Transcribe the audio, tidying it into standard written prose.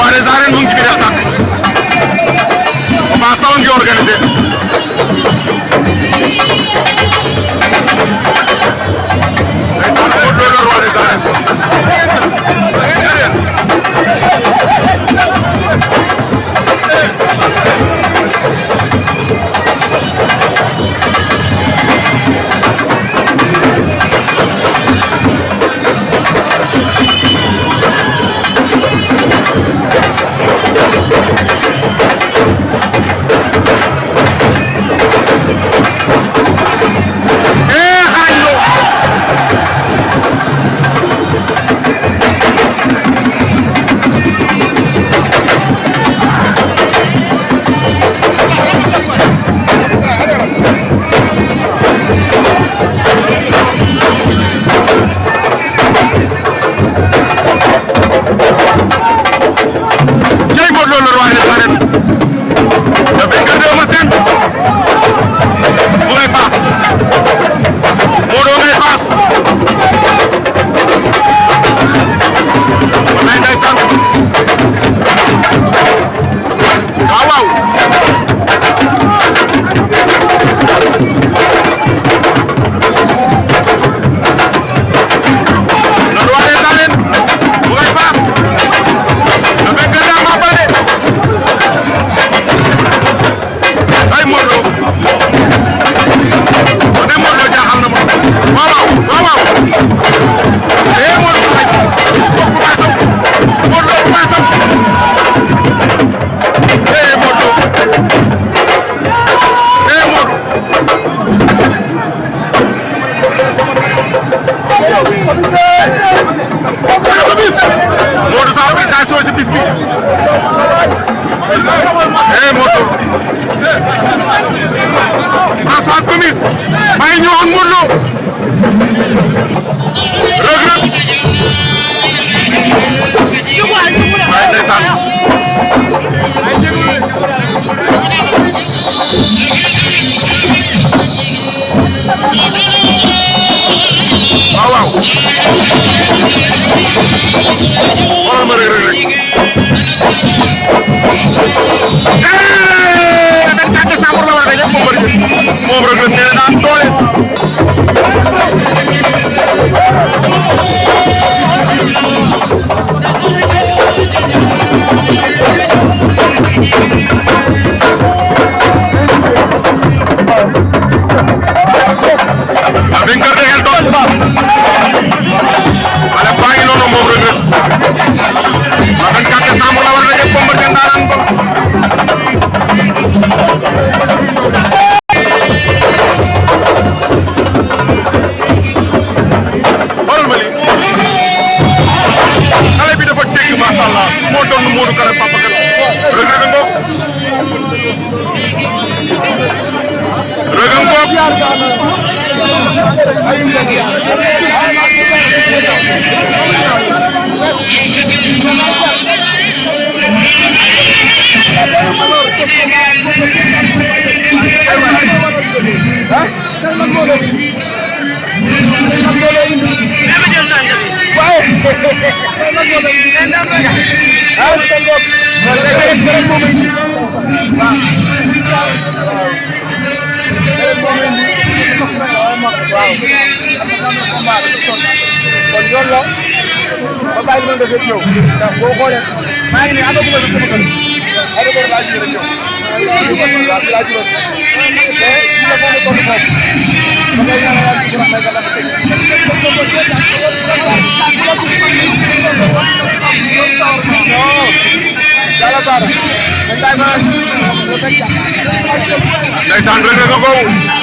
roi des arènes mu ngi ci biir stade Papa Sow ngi organisé ndeysaan Modou Lo le roi des arènes moom Reug Reug nee na daan doole vainqueur de Elton wala baa ngi noonu moom Reug Reug le 24 décembre la war a def combat ndaanaan ba moo doon Modou Kara Papa Kara Reug Reug ngoog Reug ngoog ndeysaan Reug Reug